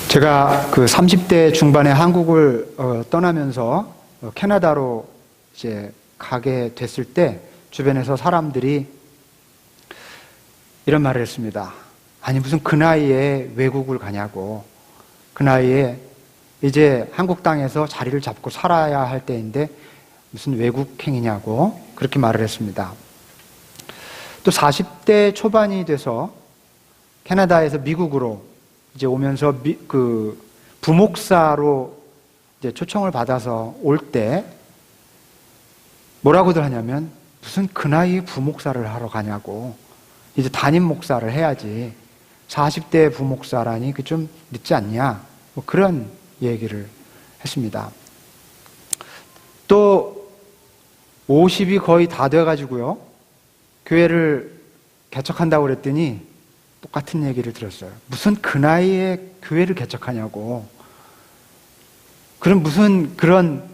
제가 그 30대 중반에 한국을 떠나면서 캐나다로 이제 가게 됐을 때 주변에서 사람들이 이런 말을 했습니다. 아니 무슨 그 나이에 외국을 가냐고. 그 나이에 이제 한국 땅에서 자리를 잡고 살아야 할 때인데 무슨 외국행이냐고 그렇게 말을 했습니다. 또 40대 초반이 돼서 캐나다에서 미국으로 이제 오면서 그 부목사로 이제 초청을 받아서 올 때 뭐라고들 하냐면 무슨 그 나이에 부목사를 하러 가냐고. 이제 담임 목사를 해야지. 40대 부목사라니 그 좀 늦지 않냐. 뭐 그런 얘기를 했습니다. 또 50이 거의 다 돼가지고요. 교회를 개척한다고 그랬더니 똑같은 얘기를 들었어요. 무슨 그 나이에 교회를 개척하냐고. 그럼 무슨 그런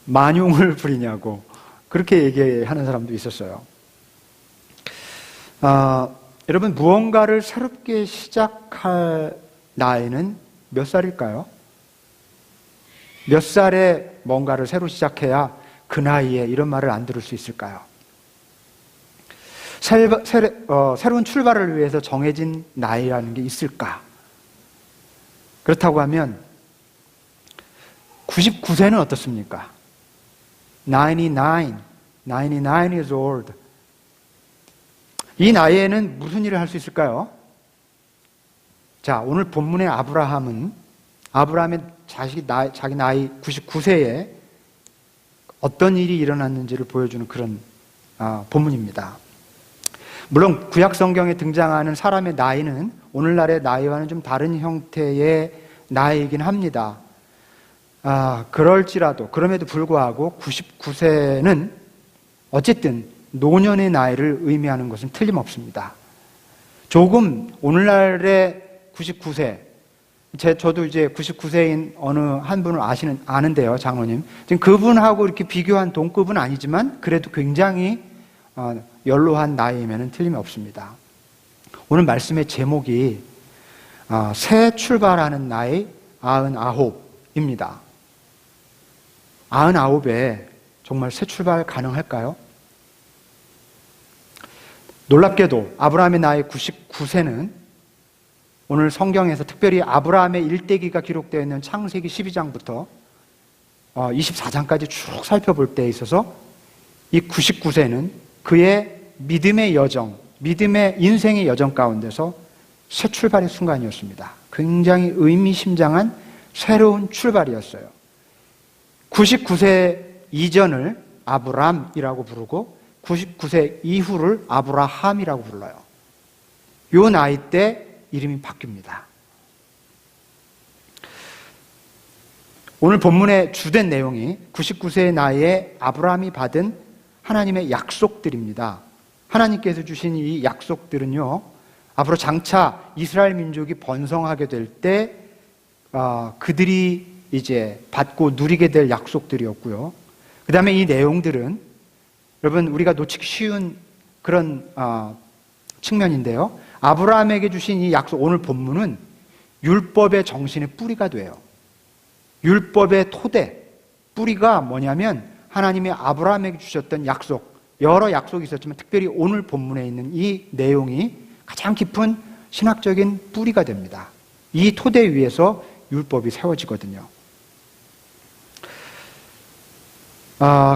만용을 부리냐고. 그렇게 얘기하는 사람도 있었어요. 여러분 무언가를 새롭게 시작할 나이는 몇 살일까요? 몇 살에 뭔가를 새로 시작해야 그 나이에 이런 말을 안 들을 수 있을까요? 새로운 출발을 위해서 정해진 나이라는 게 있을까? 그렇다고 하면 99세는 어떻습니까? 99 years old. 이 나이에는 무슨 일을 할 수 있을까요? 자, 오늘 본문의 아브라함의 자기 나이 99세에 어떤 일이 일어났는지를 보여주는 그런 본문입니다. 물론 구약 성경에 등장하는 사람의 나이는 오늘날의 나이와는 좀 다른 형태의 나이이긴 합니다. 그럼에도 불구하고 99세는 어쨌든 노년의 나이를 의미하는 것은 틀림없습니다. 조금 오늘날의 99세, 저도 이제 99세인 어느 한 분을 아는데요, 장로님. 지금 그분하고 이렇게 비교한 동급은 아니지만 그래도 굉장히 연로한 나이면은 틀림이 없습니다. 오늘 말씀의 제목이 새 출발하는 나이 99입니다. 99에 정말 새 출발 가능할까요? 놀랍게도 아브라함의 나이 99세는 오늘 성경에서 특별히 아브라함의 일대기가 기록되어 있는 창세기 12장부터 24장까지 쭉 살펴볼 때에 있어서 이 99세는 그의 믿음의 여정, 믿음의 인생의 여정 가운데서 새 출발의 순간이었습니다. 굉장히 의미심장한 새로운 출발이었어요. 99세 이전을 아브람이라고 부르고 99세 이후를 아브라함이라고 불러요. 요 나이 때 이름이 바뀝니다. 오늘 본문의 주된 내용이 99세의 나이에 아브라함이 받은 하나님의 약속들입니다. 하나님께서 주신 이 약속들은요, 앞으로 장차 이스라엘 민족이 번성하게 될 때 그들이 이제 받고 누리게 될 약속들이었고요. 그 다음에 이 내용들은 여러분 우리가 놓치기 쉬운 그런 측면인데요. 아브라함에게 주신 이 약속, 오늘 본문은 율법의 정신의 뿌리가 돼요. 율법의 토대, 뿌리가 뭐냐면 하나님이 아브라함에게 주셨던 약속, 여러 약속이 있었지만 특별히 오늘 본문에 있는 이 내용이 가장 깊은 신학적인 뿌리가 됩니다. 이 토대 위에서 율법이 세워지거든요.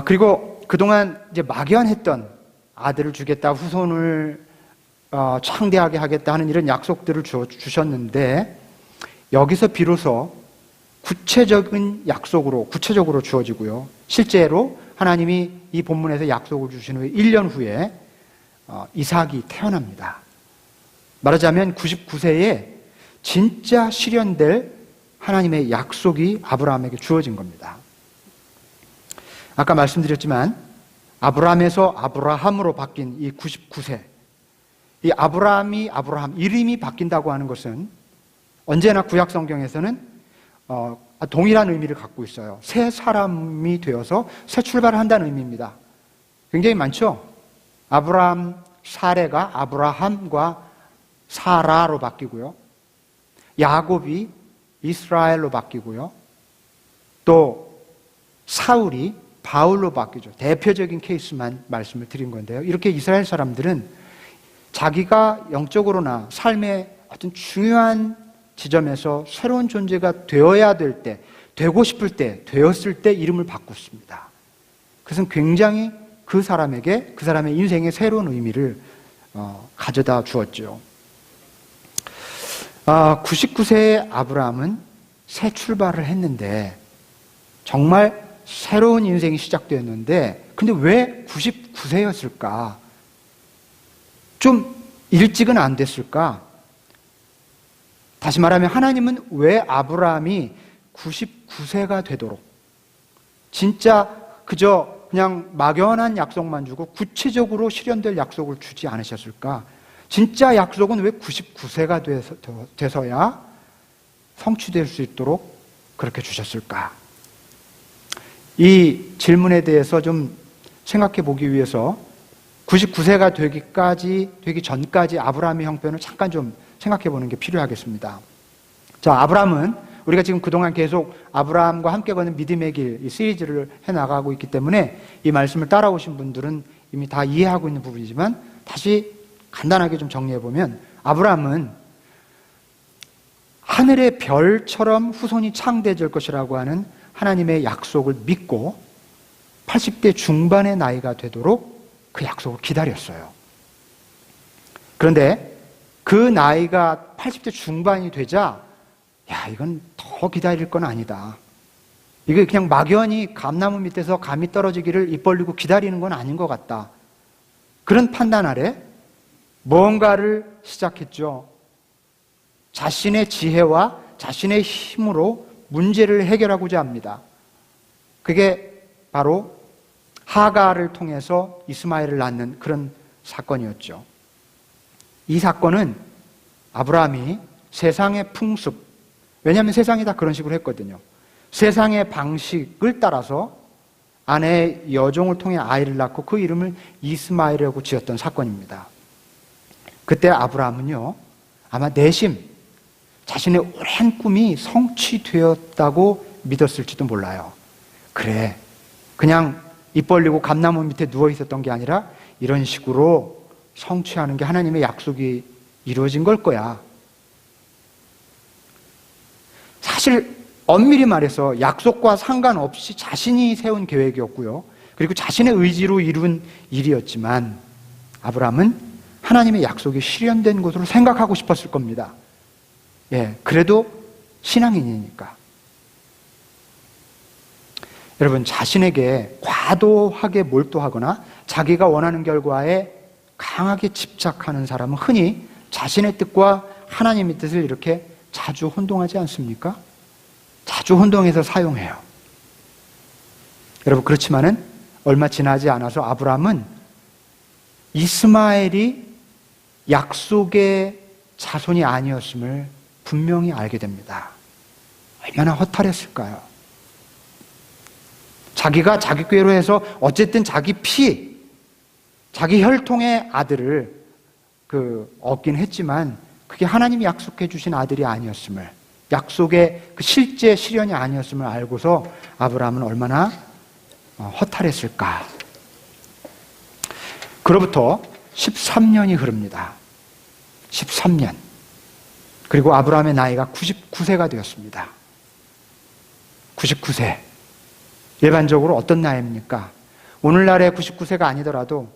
그리고 그동안 이제 막연했던 아들을 주겠다, 후손을 창대하게 하겠다 하는 이런 약속들을 주셨는데 여기서 비로소 구체적인 약속으로 구체적으로 주어지고요. 실제로 하나님이 이 본문에서 약속을 주신 후에 1년 후에 이삭이 태어납니다. 말하자면 99세에 진짜 실현될 하나님의 약속이 아브라함에게 주어진 겁니다. 아까 말씀드렸지만 아브라함에서 아브라함으로 바뀐 이 99세, 이 아브라함 이름이 바뀐다고 하는 것은 언제나 구약 성경에서는 동일한 의미를 갖고 있어요. 새 사람이 되어서 새 출발을 한다는 의미입니다. 굉장히 많죠? 아브라함 사레가 아브라함과 사라로 바뀌고요. 야곱이 이스라엘로 바뀌고요. 또 사울이 바울로 바뀌죠. 대표적인 케이스만 말씀을 드린 건데요. 이렇게 이스라엘 사람들은 자기가 영적으로나 삶의 어떤 중요한 지점에서 새로운 존재가 되어야 될 때, 되고 싶을 때, 되었을 때 이름을 바꿨습니다. 그것은 굉장히 그 사람에게, 그 사람의 인생에 새로운 의미를 가져다 주었죠. 99세의 아브라함은 새 출발을 했는데 정말 새로운 인생이 시작되었는데, 근데 왜 99세였을까? 좀 일찍은 안 됐을까? 다시 말하면 하나님은 왜 아브라함이 99세가 되도록 진짜 그저 그냥 막연한 약속만 주고 구체적으로 실현될 약속을 주지 않으셨을까? 진짜 약속은 왜 99세가 돼서야 성취될 수 있도록 그렇게 주셨을까? 이 질문에 대해서 좀 생각해 보기 위해서 99세가 되기 전까지 아브라함의 형편을 잠깐 좀 생각해 보는 게 필요하겠습니다. 자, 아브라함은 우리가 지금 그동안 계속 아브라함과 함께 걷는 믿음의 길, 이 시리즈를 해나가고 있기 때문에 이 말씀을 따라오신 분들은 이미 다 이해하고 있는 부분이지만 다시 간단하게 좀 정리해 보면, 아브라함은 하늘의 별처럼 후손이 창대해질 것이라고 하는 하나님의 약속을 믿고 80대 중반의 나이가 되도록 그 약속을 기다렸어요. 그런데 그 나이가 80대 중반이 되자, 야, 이건 더 기다릴 건 아니다. 이게 그냥 막연히 감나무 밑에서 감이 떨어지기를 입 벌리고 기다리는 건 아닌 것 같다. 그런 판단 아래 뭔가를 시작했죠. 자신의 지혜와 자신의 힘으로 문제를 해결하고자 합니다. 그게 바로 하가를 통해서 이스마엘을 낳는 그런 사건이었죠. 이 사건은 아브라함이 세상의 풍습, 왜냐하면 세상이 다 그런 식으로 했거든요. 세상의 방식을 따라서 아내의 여종을 통해 아이를 낳고 그 이름을 이스마엘이라고 지었던 사건입니다. 그때 아브라함은요, 아마 내심 자신의 오랜 꿈이 성취되었다고 믿었을지도 몰라요. 그래, 그냥 입 벌리고 감나무 밑에 누워 있었던 게 아니라 이런 식으로 성취하는 게 하나님의 약속이 이루어진 걸 거야. 사실 엄밀히 말해서 약속과 상관없이 자신이 세운 계획이었고요. 그리고 자신의 의지로 이룬 일이었지만 아브라함은 하나님의 약속이 실현된 것으로 생각하고 싶었을 겁니다. 예, 그래도 신앙인이니까. 여러분, 자신에게 과도하게 몰두하거나 자기가 원하는 결과에 강하게 집착하는 사람은 흔히 자신의 뜻과 하나님의 뜻을 이렇게 자주 혼동하지 않습니까? 자주 혼동해서 사용해요. 여러분, 그렇지만은 얼마 지나지 않아서 아브라함은 이스마엘이 약속의 자손이 아니었음을 분명히 알게 됩니다. 얼마나 허탈했을까요? 자기가 자기 꾀로 해서 어쨌든 자기 피, 자기 혈통의 아들을 얻긴 했지만 그게 하나님이 약속해 주신 아들이 아니었음을, 약속의 그 실제 실현이 아니었음을 알고서 아브라함은 얼마나 허탈했을까. 그로부터 13년이 흐릅니다. 13년. 그리고 아브라함의 나이가 99세가 되었습니다. 99세. 일반적으로 어떤 나이입니까? 오늘날의 99세가 아니더라도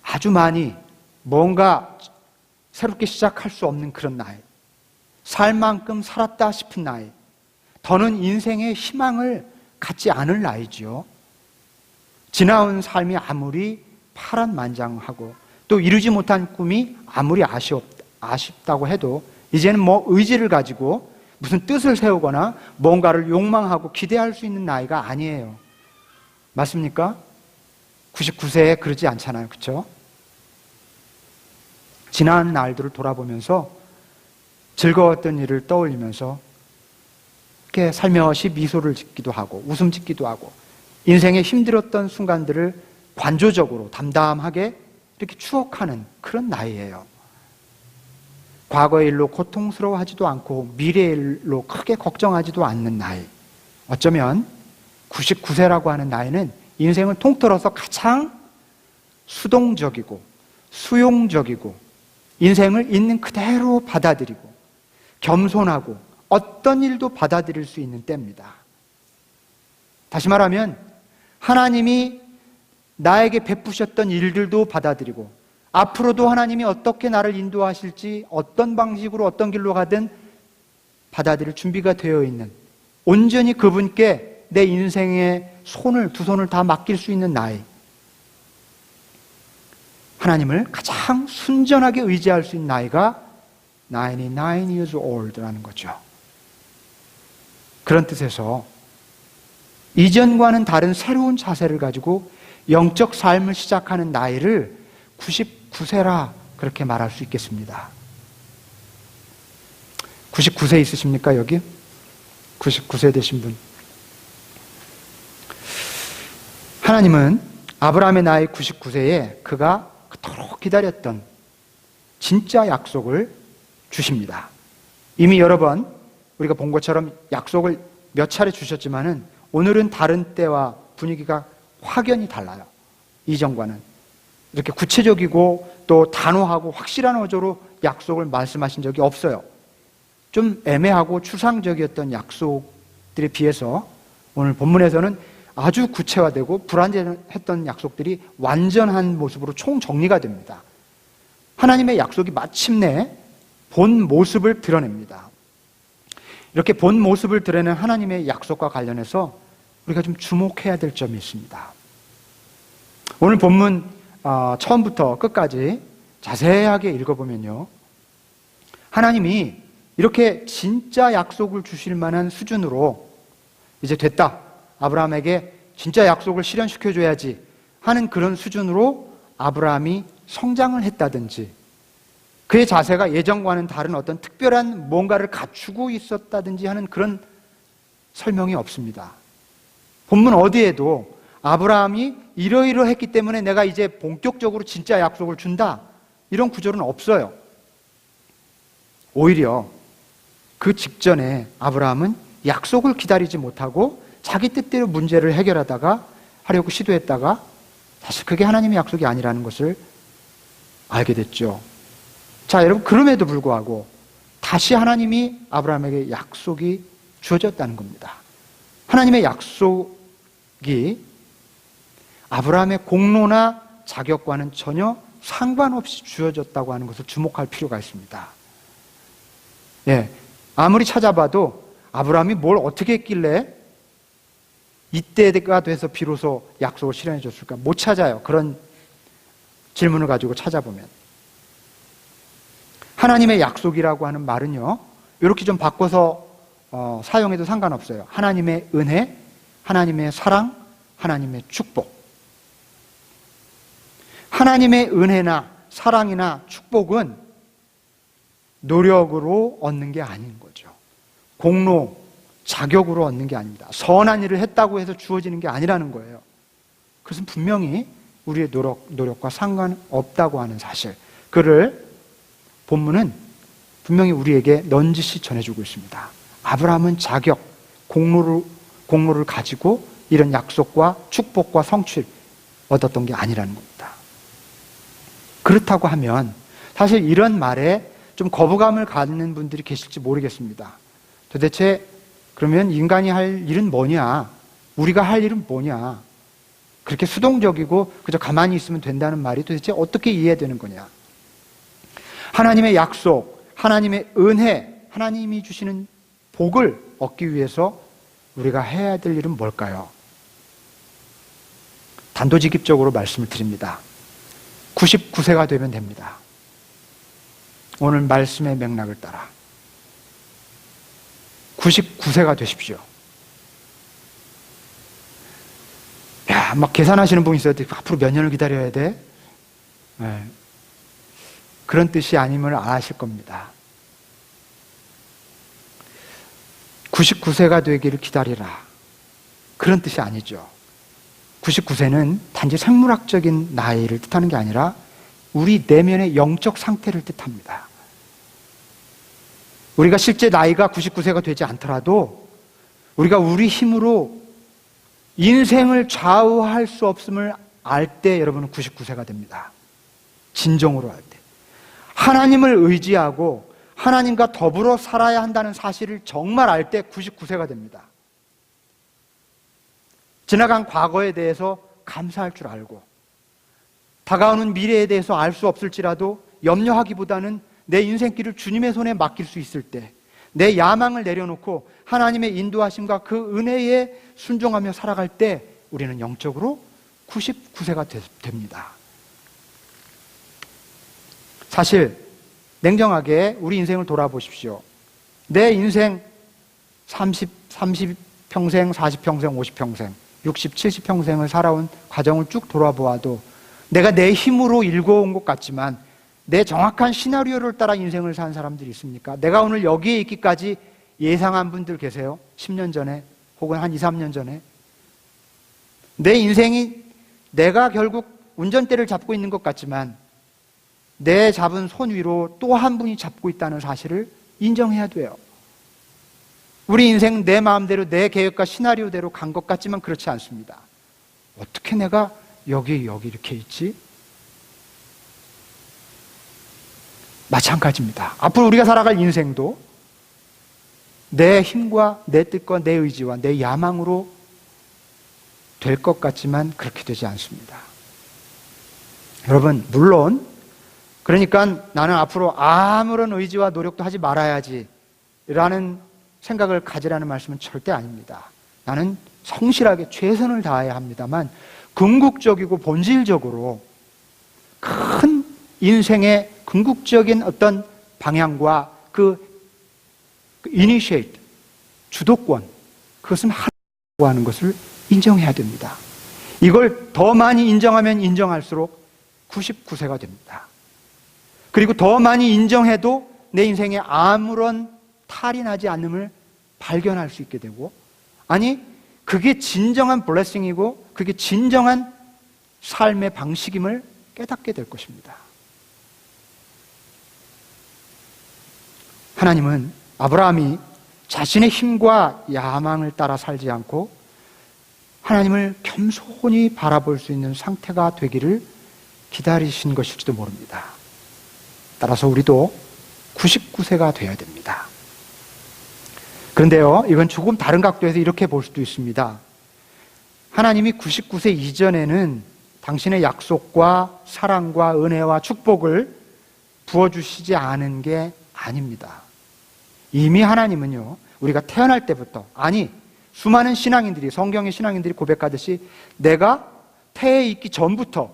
아주 많이 뭔가 새롭게 시작할 수 없는 그런 나이. 살 만큼 살았다 싶은 나이. 더는 인생의 희망을 갖지 않을 나이지요. 지나온 삶이 아무리 파란만장하고 또 이루지 못한 꿈이 아무리 아쉽다고 해도 이제는 의지를 가지고 무슨 뜻을 세우거나 뭔가를 욕망하고 기대할 수 있는 나이가 아니에요. 맞습니까? 99세에 그러지 않잖아요. 그렇죠? 지난 날들을 돌아보면서 즐거웠던 일을 떠올리면서 이렇게 살며시 미소를 짓기도 하고 웃음 짓기도 하고 인생에 힘들었던 순간들을 관조적으로 담담하게 이렇게 추억하는 그런 나이예요. 과거의 일로 고통스러워하지도 않고 미래의 일로 크게 걱정하지도 않는 나이. 어쩌면 99세라고 하는 나이는 인생을 통틀어서 가장 수동적이고 수용적이고 인생을 있는 그대로 받아들이고 겸손하고 어떤 일도 받아들일 수 있는 때입니다. 다시 말하면 하나님이 나에게 베푸셨던 일들도 받아들이고 앞으로도 하나님이 어떻게 나를 인도하실지 어떤 방식으로 어떤 길로 가든 받아들일 준비가 되어 있는, 온전히 그분께 내 인생의 두 손을 다 맡길 수 있는 나이, 하나님을 가장 순전하게 의지할 수 있는 나이가 99 years old라는 거죠. 그런 뜻에서 이전과는 다른 새로운 자세를 가지고 영적 삶을 시작하는 나이를 99세라 그렇게 말할 수 있겠습니다. 99세 있으십니까, 여기? 99세 되신 분. 하나님은 아브라함의 나이 99세에 그가 그토록 기다렸던 진짜 약속을 주십니다. 이미 여러 번 우리가 본 것처럼 약속을 몇 차례 주셨지만은 오늘은 다른 때와 분위기가 확연히 달라요. 이전과는. 이렇게 구체적이고 또 단호하고 확실한 어조로 약속을 말씀하신 적이 없어요. 좀 애매하고 추상적이었던 약속들에 비해서 오늘 본문에서는 아주 구체화되고 불완전했던 약속들이 완전한 모습으로 총정리가 됩니다. 하나님의 약속이 마침내 본 모습을 드러냅니다. 이렇게 본 모습을 드러내는 하나님의 약속과 관련해서 우리가 좀 주목해야 될 점이 있습니다. 오늘 본문 처음부터 끝까지 자세하게 읽어보면요, 하나님이 이렇게 진짜 약속을 주실 만한 수준으로 이제 됐다, 아브라함에게 진짜 약속을 실현시켜줘야지 하는 그런 수준으로 아브라함이 성장을 했다든지, 그의 자세가 예전과는 다른 어떤 특별한 뭔가를 갖추고 있었다든지 하는 그런 설명이 없습니다. 본문 어디에도 아브라함이 이러이러했기 때문에 내가 이제 본격적으로 진짜 약속을 준다, 이런 구절은 없어요. 오히려 그 직전에 아브라함은 약속을 기다리지 못하고 자기 뜻대로 문제를 하려고 시도했다가 사실 그게 하나님의 약속이 아니라는 것을 알게 됐죠. 자, 여러분, 그럼에도 불구하고 다시 하나님이 아브라함에게 약속이 주어졌다는 겁니다. 하나님의 약속이 아브라함의 공로나 자격과는 전혀 상관없이 주어졌다고 하는 것을 주목할 필요가 있습니다. 예, 아무리 찾아봐도 아브라함이 뭘 어떻게 했길래 이때가 돼서 비로소 약속을 실현해 줬을까? 못 찾아요. 그런 질문을 가지고 찾아보면. 하나님의 약속이라고 하는 말은요, 이렇게 좀 바꿔서 사용해도 상관없어요. 하나님의 은혜, 하나님의 사랑, 하나님의 축복. 하나님의 은혜나 사랑이나 축복은 노력으로 얻는 게 아닌 거죠. 공로, 자격으로 얻는 게 아닙니다. 선한 일을 했다고 해서 주어지는 게 아니라는 거예요. 그것은 분명히 우리의 노력과 상관없다고 하는 사실, 그를 본문은 분명히 우리에게 넌지시 전해주고 있습니다. 아브라함은 자격, 공로를 가지고 이런 약속과 축복과 성취를 얻었던 게 아니라는 겁니다. 그렇다고 하면 사실 이런 말에 좀 거부감을 갖는 분들이 계실지 모르겠습니다. 도대체 그러면 인간이 할 일은 뭐냐? 우리가 할 일은 뭐냐? 그렇게 수동적이고 그저 가만히 있으면 된다는 말이 도대체 어떻게 이해되는 거냐? 하나님의 약속, 하나님의 은혜, 하나님이 주시는 복을 얻기 위해서 우리가 해야 될 일은 뭘까요? 단도직입적으로 말씀을 드립니다. 99세가 되면 됩니다. 오늘 말씀의 맥락을 따라 99세가 되십시오. 야, 막 계산하시는 분이 있어요. 앞으로 몇 년을 기다려야 돼? 네. 그런 뜻이 아님을 아실 겁니다. 99세가 되기를 기다리라, 그런 뜻이 아니죠. 99세는 단지 생물학적인 나이를 뜻하는 게 아니라 우리 내면의 영적 상태를 뜻합니다. 우리가 실제 나이가 99세가 되지 않더라도 우리가 우리 힘으로 인생을 좌우할 수 없음을 알 때 여러분은 99세가 됩니다. 진정으로 할 때. 하나님을 의지하고 하나님과 더불어 살아야 한다는 사실을 정말 알 때 99세가 됩니다. 지나간 과거에 대해서 감사할 줄 알고 다가오는 미래에 대해서 알 수 없을지라도 염려하기보다는 내 인생길을 주님의 손에 맡길 수 있을 때, 내 야망을 내려놓고 하나님의 인도하심과 그 은혜에 순종하며 살아갈 때 우리는 영적으로 99세가 됩니다. 사실 냉정하게 우리 인생을 돌아보십시오. 내 인생 30평생, 40평생, 50평생, 60, 70평생을 살아온 과정을 쭉 돌아보아도 내가 내 힘으로 일궈온 것 같지만 내 정확한 시나리오를 따라 인생을 산 사람들이 있습니까? 내가 오늘 여기에 있기까지 예상한 분들 계세요? 10년 전에 혹은 한 2, 3년 전에 내 인생이 내가 결국 운전대를 잡고 있는 것 같지만 내 잡은 손 위로 또 한 분이 잡고 있다는 사실을 인정해야 돼요. 우리 인생 내 마음대로 내 계획과 시나리오대로 간 것 같지만 그렇지 않습니다. 어떻게 내가 여기 이렇게 있지? 마찬가지입니다. 앞으로 우리가 살아갈 인생도 내 힘과 내 뜻과 내 의지와 내 야망으로 될 것 같지만 그렇게 되지 않습니다. 여러분, 물론 그러니까 나는 앞으로 아무런 의지와 노력도 하지 말아야지 라는 생각을 가지라는 말씀은 절대 아닙니다. 나는 성실하게 최선을 다해야 합니다만 궁극적이고 본질적으로 큰 인생의 궁극적인 어떤 방향과 그 initiate, 주도권, 그것은 하나님이라고 하는 것을 인정해야 됩니다. 이걸 더 많이 인정하면 인정할수록 99세가 됩니다. 그리고 더 많이 인정해도 내 인생에 아무런 탈이 나지 않음을 발견할 수 있게 되고, 아니 그게 진정한 블레싱이고 그게 진정한 삶의 방식임을 깨닫게 될 것입니다. 하나님은 아브라함이 자신의 힘과 야망을 따라 살지 않고 하나님을 겸손히 바라볼 수 있는 상태가 되기를 기다리신 것일지도 모릅니다. 따라서 우리도 99세가 되어야 됩니다. 그런데요, 이건 조금 다른 각도에서 이렇게 볼 수도 있습니다. 하나님이 99세 이전에는 당신의 약속과 사랑과 은혜와 축복을 부어주시지 않은 게 아닙니다. 이미 하나님은요, 우리가 태어날 때부터, 아니 수많은 신앙인들이, 성경의 신앙인들이 고백하듯이 내가 태에 있기 전부터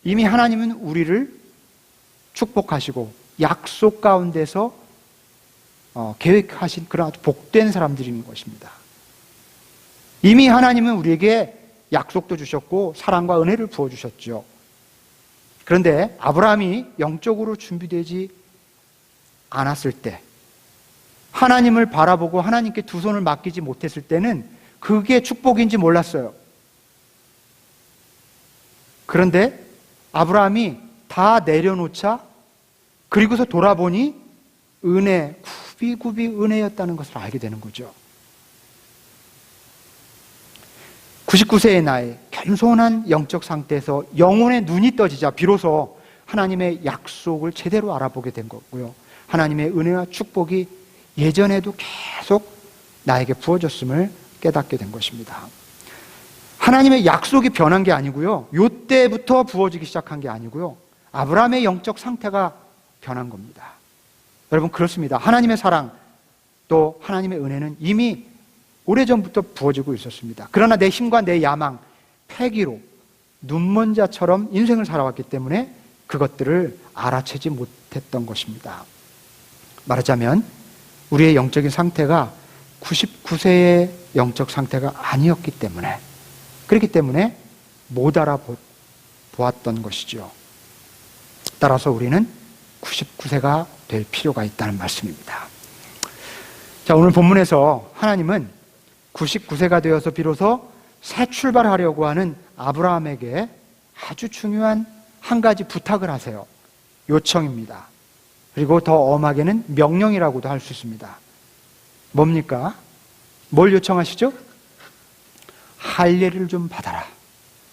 이미 하나님은 우리를 축복하시고 약속 가운데서 계획하신 그런 아주 복된 사람들인 것입니다. 이미 하나님은 우리에게 약속도 주셨고 사랑과 은혜를 부어주셨죠. 그런데 아브라함이 영적으로 준비되지 않았을 때, 하나님을 바라보고 하나님께 두 손을 맡기지 못했을 때는 그게 축복인지 몰랐어요. 그런데 아브라함이 다 내려놓자 그리고서 돌아보니 은혜, 굽이굽이 은혜였다는 것을 알게 되는 거죠. 99세의 나이, 겸손한 영적 상태에서 영혼의 눈이 떠지자 비로소 하나님의 약속을 제대로 알아보게 된 거고요. 하나님의 은혜와 축복이 예전에도 계속 나에게 부어졌음을 깨닫게 된 것입니다. 하나님의 약속이 변한 게 아니고요, 이때부터 부어지기 시작한 게 아니고요, 아브라함의 영적 상태가 변한 겁니다. 여러분, 그렇습니다. 하나님의 사랑 또 하나님의 은혜는 이미 오래전부터 부어지고 있었습니다. 그러나 내 힘과 내 야망, 패기로 눈먼 자처럼 인생을 살아왔기 때문에 그것들을 알아채지 못했던 것입니다. 말하자면 우리의 영적인 상태가 99세의 영적 상태가 아니었기 때문에, 그렇기 때문에 못 알아보았던 것이죠. 따라서 우리는 99세가 될 필요가 있다는 말씀입니다. 자, 오늘 본문에서 하나님은 99세가 되어서 비로소 새 출발하려고 하는 아브라함에게 아주 중요한 한 가지 부탁을 하세요. 요청입니다. 그리고 더 엄하게는 명령이라고도 할 수 있습니다. 뭡니까? 뭘 요청하시죠? 할례를 좀 받아라.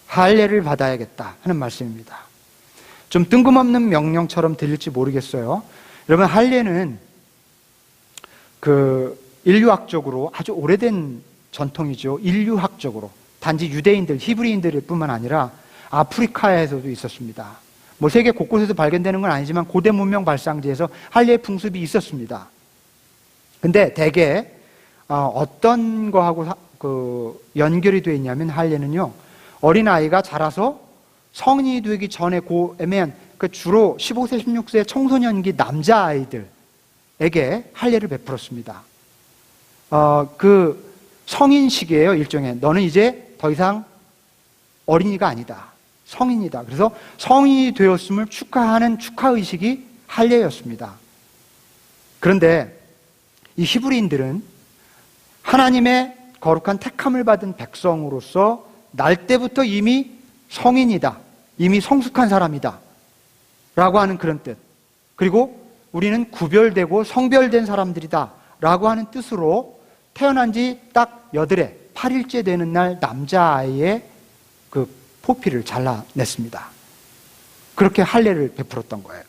할례를 받아야겠다 하는 말씀입니다. 좀 뜬금없는 명령처럼 들릴지 모르겠어요. 여러분, 할례는 인류학적으로 아주 오래된 전통이죠. 인류학적으로. 단지 유대인들, 히브리인들 뿐만 아니라 아프리카에서도 있었습니다. 뭐 세계 곳곳에서 발견되는 건 아니지만 고대 문명 발상지에서 할례 풍습이 있었습니다. 근데 대개 어떤 거하고 연결이 되어 있냐면, 할례는요, 어린아이가 자라서 성인이 되기 전에 애매한 주로 15세, 16세 청소년기 남자아이들에게 할례를 베풀었습니다. 성인 시기예요, 일종의. 너는 이제 더 이상 어린이가 아니다. 성인이다. 그래서 성인이 되었음을 축하하는 축하의식이 할례였습니다. 그런데 이 히브리인들은 하나님의 거룩한 택함을 받은 백성으로서 날 때부터 이미 성인이다. 이미 성숙한 사람이다. 라고 하는 그런 뜻. 그리고 우리는 구별되고 성별된 사람들이다. 라고 하는 뜻으로 태어난 지 딱 8일째 되는 날 남자아이의 포피를 잘라냈습니다. 그렇게 할례를 베풀었던 거예요.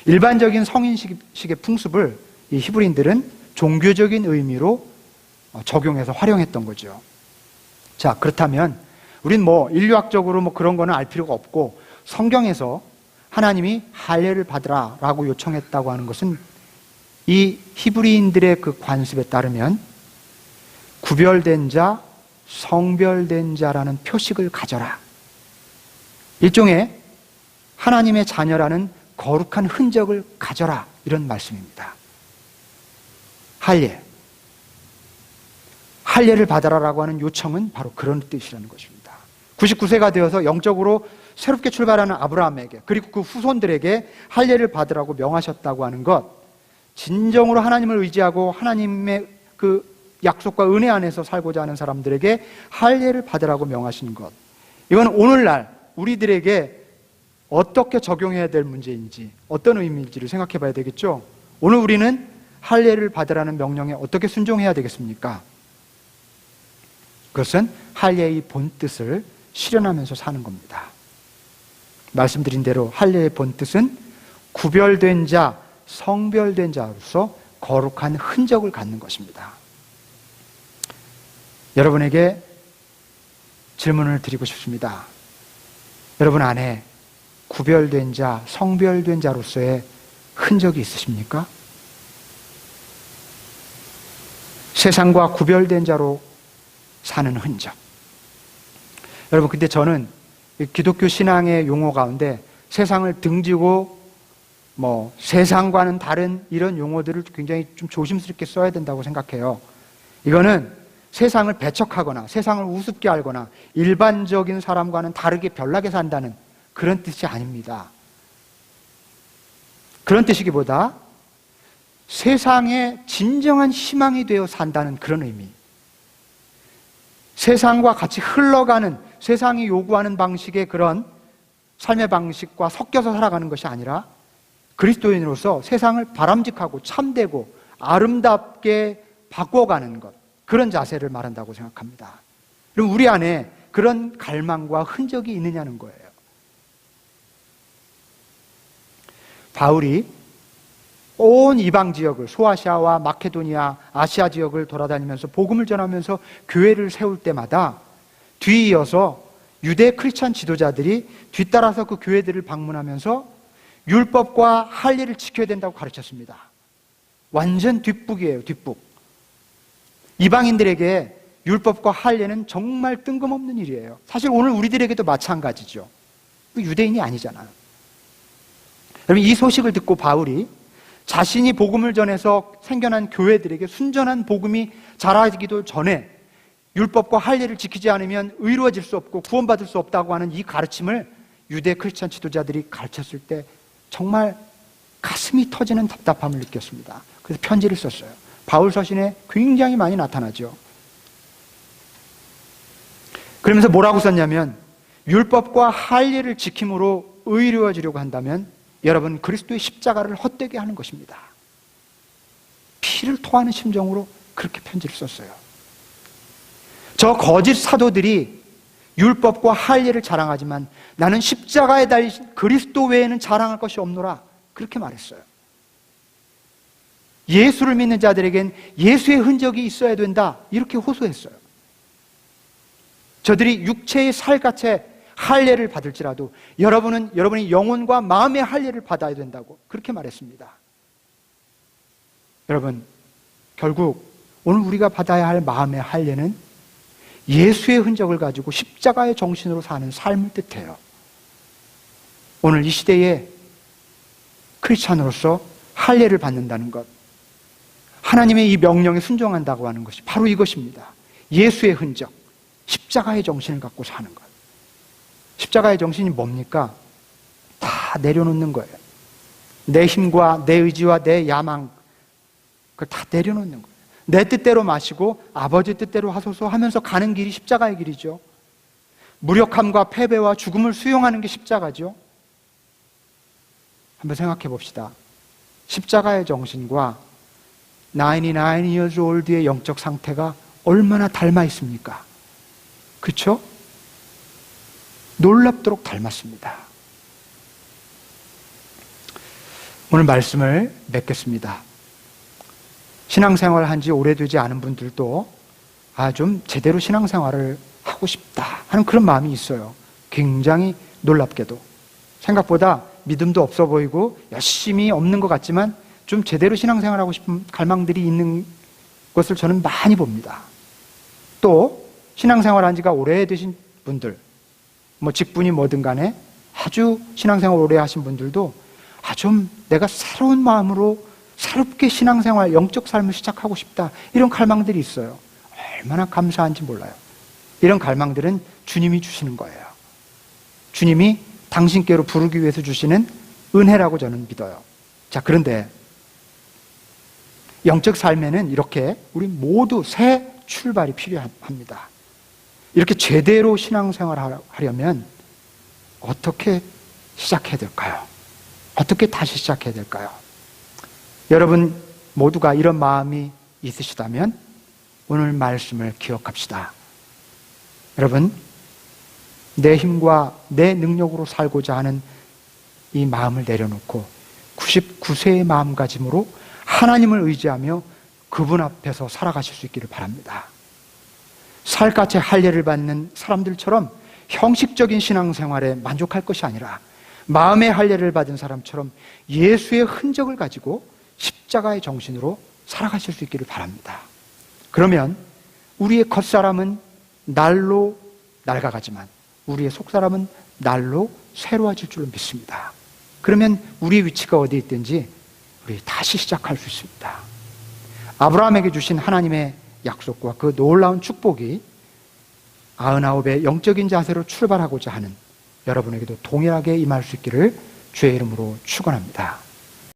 일반적인 성인식의 풍습을 이 히브리인들은 종교적인 의미로 적용해서 활용했던 거죠. 자, 그렇다면 우린 인류학적으로 그런 거는 알 필요가 없고, 성경에서 하나님이 할례를 받으라 라고 요청했다고 하는 것은 이 히브리인들의 그 관습에 따르면 구별된 자, 성별된 자라는 표식을 가져라. 일종의 하나님의 자녀라는 거룩한 흔적을 가져라. 이런 말씀입니다. 할례를 받아라라고 하는 요청은 바로 그런 뜻이라는 것입니다. 99세가 되어서 영적으로 새롭게 출발하는 아브라함에게, 그리고 그 후손들에게 할례를 받으라고 명하셨다고 하는 것, 진정으로 하나님을 의지하고 하나님의 그 약속과 은혜 안에서 살고자 하는 사람들에게 할례를 받으라고 명하시는 것, 이건 오늘날 우리들에게 어떻게 적용해야 될 문제인지, 어떤 의미인지를 생각해 봐야 되겠죠. 오늘 우리는 할례를 받으라는 명령에 어떻게 순종해야 되겠습니까? 그것은 할례의 본뜻을 실현하면서 사는 겁니다. 말씀드린 대로 할례의 본뜻은 구별된 자, 성별된 자로서 거룩한 흔적을 갖는 것입니다. 여러분에게 질문을 드리고 싶습니다. 여러분 안에 구별된 자, 성별된 자로서의 흔적이 있으십니까? 세상과 구별된 자로 사는 흔적. 여러분, 근데 저는 기독교 신앙의 용어 가운데 세상을 등지고 세상과는 다른 이런 용어들을 굉장히 좀 조심스럽게 써야 된다고 생각해요. 이거는 세상을 배척하거나 세상을 우습게 알거나 일반적인 사람과는 다르게 별나게 산다는 그런 뜻이 아닙니다. 그런 뜻이기보다 세상의 진정한 희망이 되어 산다는 그런 의미. 세상과 같이 흘러가는, 세상이 요구하는 방식의 그런 삶의 방식과 섞여서 살아가는 것이 아니라 그리스도인으로서 세상을 바람직하고 참되고 아름답게 바꿔가는 것, 그런 자세를 말한다고 생각합니다. 그럼 우리 안에 그런 갈망과 흔적이 있느냐는 거예요. 바울이 온 이방 지역을, 소아시아와 마케도니아, 아시아 지역을 돌아다니면서 복음을 전하면서 교회를 세울 때마다 뒤이어서 유대 크리스찬 지도자들이 뒤따라서 그 교회들을 방문하면서 율법과 할례를 지켜야 된다고 가르쳤습니다. 완전 뒷북이에요, 뒷북. 이방인들에게 율법과 할례는 정말 뜬금없는 일이에요. 사실 오늘 우리들에게도 마찬가지죠. 유대인이 아니잖아요. 여러분, 이 소식을 듣고 바울이 자신이 복음을 전해서 생겨난 교회들에게 순전한 복음이 자라기도 전에 율법과 할례를 지키지 않으면 의로워질 수 없고 구원받을 수 없다고 하는 이 가르침을 유대 크리스찬 지도자들이 가르쳤을 때 정말 가슴이 터지는 답답함을 느꼈습니다. 그래서 편지를 썼어요. 바울 서신에 굉장히 많이 나타나죠. 그러면서 뭐라고 썼냐면, 율법과 할례를 지킴으로 의로워지려고 한다면 여러분, 그리스도의 십자가를 헛되게 하는 것입니다. 피를 토하는 심정으로 그렇게 편지를 썼어요. 저 거짓 사도들이 율법과 할례를 자랑하지만 나는 십자가에 달린 그리스도 외에는 자랑할 것이 없노라, 그렇게 말했어요. 예수를 믿는 자들에겐 예수의 흔적이 있어야 된다, 이렇게 호소했어요. 저들이 육체의 살갗에 할례를 받을지라도 여러분은 여러분의 영혼과 마음의 할례를 받아야 된다고 그렇게 말했습니다. 여러분, 결국 오늘 우리가 받아야 할 마음의 할례는 예수의 흔적을 가지고 십자가의 정신으로 사는 삶을 뜻해요. 오늘 이 시대에 크리스찬으로서 할례를 받는다는 것, 하나님의 이 명령에 순종한다고 하는 것이 바로 이것입니다. 예수의 흔적, 십자가의 정신을 갖고 사는 것. 십자가의 정신이 뭡니까? 다 내려놓는 거예요. 내 힘과 내 의지와 내 야망, 그걸 다 내려놓는 거예요. 내 뜻대로 마시고 아버지 뜻대로 하소서 하면서 가는 길이 십자가의 길이죠. 무력함과 패배와 죽음을 수용하는 게 십자가죠. 한번 생각해 봅시다. 십자가의 정신과 99 years old의 영적 상태가 얼마나 닮아 있습니까? 그렇죠? 놀랍도록 닮았습니다. 오늘 말씀을 맺겠습니다. 신앙생활을 한 지 오래되지 않은 분들도 좀 제대로 신앙생활을 하고 싶다 하는 그런 마음이 있어요. 굉장히 놀랍게도. 생각보다 믿음도 없어 보이고 열심히 없는 것 같지만 좀 제대로 신앙생활하고 싶은 갈망들이 있는 것을 저는 많이 봅니다. 또 신앙생활 한 지가 오래되신 분들, 직분이 뭐든 간에 아주 신앙생활 오래 하신 분들도 좀 내가 새로운 마음으로 새롭게 신앙생활, 영적 삶을 시작하고 싶다, 이런 갈망들이 있어요. 얼마나 감사한지 몰라요. 이런 갈망들은 주님이 주시는 거예요. 주님이 당신께로 부르기 위해서 주시는 은혜라고 저는 믿어요. 자, 그런데 영적 삶에는 이렇게 우리 모두 새 출발이 필요합니다. 이렇게 제대로 신앙생활을 하려면 어떻게 시작해야 될까요? 어떻게 다시 시작해야 될까요? 여러분 모두가 이런 마음이 있으시다면 오늘 말씀을 기억합시다. 여러분, 내 힘과 내 능력으로 살고자 하는 이 마음을 내려놓고 99세의 마음가짐으로 하나님을 의지하며 그분 앞에서 살아가실 수 있기를 바랍니다. 살갗의 할례를 받는 사람들처럼 형식적인 신앙생활에 만족할 것이 아니라 마음의 할례를 받은 사람처럼 예수의 흔적을 가지고 십자가의 정신으로 살아가실 수 있기를 바랍니다. 그러면 우리의 겉사람은 날로 낡아가지만 우리의 속사람은 날로 새로워질 줄로 믿습니다. 그러면 우리의 위치가 어디에 있든지 우리 다시 시작할 수 있습니다. 아브라함에게 주신 하나님의 약속과 그 놀라운 축복이 99의 영적인 자세로 출발하고자 하는 여러분에게도 동일하게 임할 수 있기를 주의 이름으로 축원합니다.